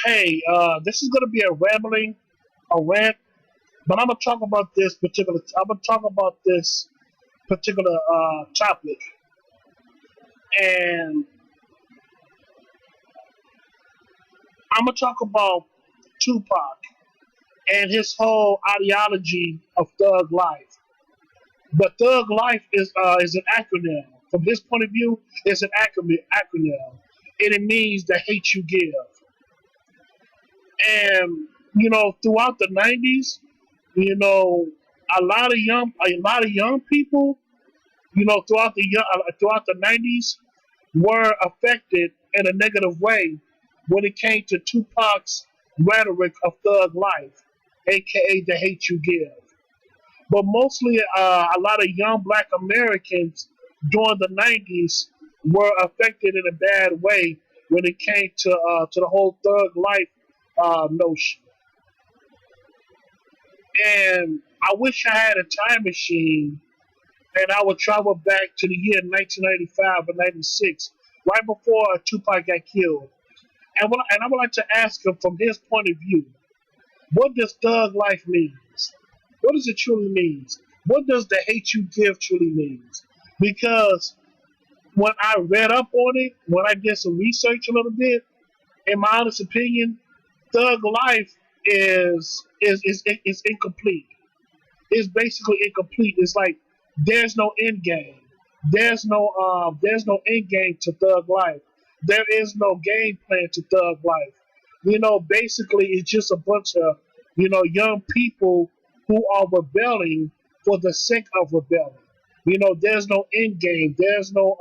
Hey, this is gonna be a rant, but I'm gonna talk about this particular. I'm gonna talk about this particular topic, and I'm gonna talk about Tupac and his whole ideology of thug life. But thug life is an acronym. From his point of view, it's an acronym, and it means the hate you give. And throughout the '90s, you know, a lot of young people, throughout the '90s, were affected in a negative way when it came to Tupac's rhetoric of thug life, aka the hate you give. But mostly, a lot of young Black Americans during the '90s were affected in a bad way when it came to the whole thug life notion. And I wish I had a time machine and I would travel back to the year 1995 or '96, right before Tupac got killed. And I would like to ask him from his point of view, what does thug life mean? What does it truly mean? What does the hate you give truly mean? Because when I read up on it, when I did some research a little bit, in my honest opinion, thug life is incomplete. It's basically incomplete. It's like there's no end game. There's no end game to thug life. There is no game plan to thug life. Basically it's just a bunch of young people who are rebelling for the sake of rebelling. There's no end game. There's no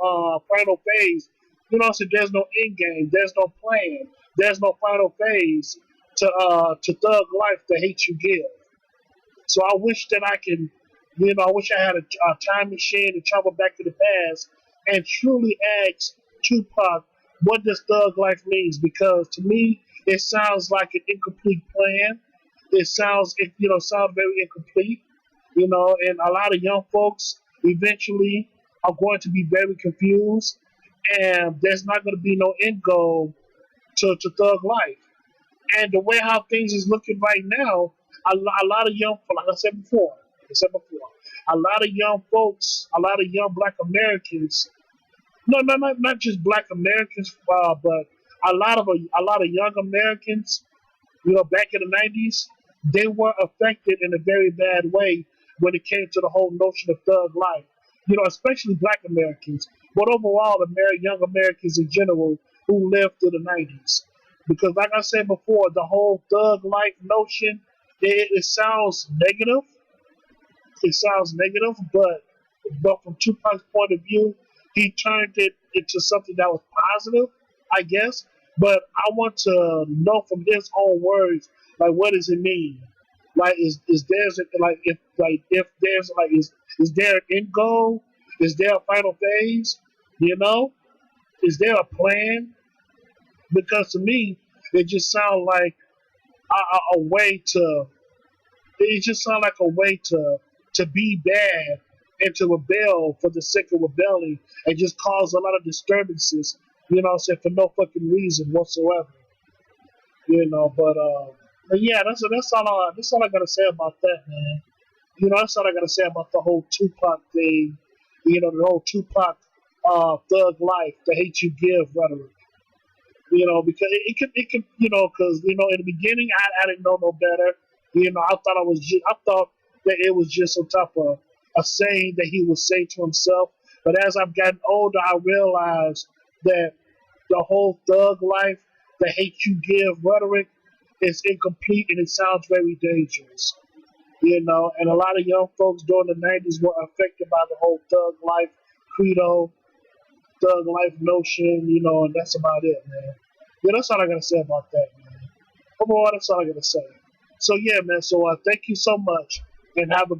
final phase. So there's no end game. There's no plan. There's no final phase to thug life, the hate you give. So I wish that I wish I had a time machine to travel back to the past and truly ask Tupac, what does thug life means? Because to me, it sounds like an incomplete plan. It sounds very incomplete. And a lot of young folks eventually are going to be very confused, and there's not going to be no end goal to thug life. And the way how things is looking right now, a lot of young, like I said before, a lot of young folks, a lot of young Black Americans, no, not just Black Americans, but a lot of young Americans, back in the '90s, they were affected in a very bad way when it came to the whole notion of thug life. Especially Black Americans, but overall, young Americans in general who lived through the '90s. Because, like I said before, the whole thug life notion, it sounds negative. It sounds negative, but from Tupac's point of view, he turned it into something that was positive, I guess. But I want to know from his own words, like, what does it mean? Like, is there's like if there's like is there an end goal? Is there a final phase? Is there a plan? Because to me, it just sounds like a way to. It just sounds like a way to be bad and to rebel for the sake of rebelling and just cause a lot of disturbances. For no fucking reason whatsoever. But yeah, that's all I gotta say about that, man. That's all I gotta say about the whole Tupac thing. The whole Tupac thug life, the hate you give rhetoric. Because because in the beginning I didn't know no better. I thought that it was just some type of a saying that he would say to himself. But as I've gotten older, I realized that the whole thug life, the hate you give rhetoric is incomplete and it sounds very dangerous. And a lot of young folks during the '90s were affected by the whole thug life credo, thug life notion, and that's about it, man. Yeah, that's all I gotta say about that, man. Overall, that's all I gotta say. So yeah, man. So thank you so much, and have a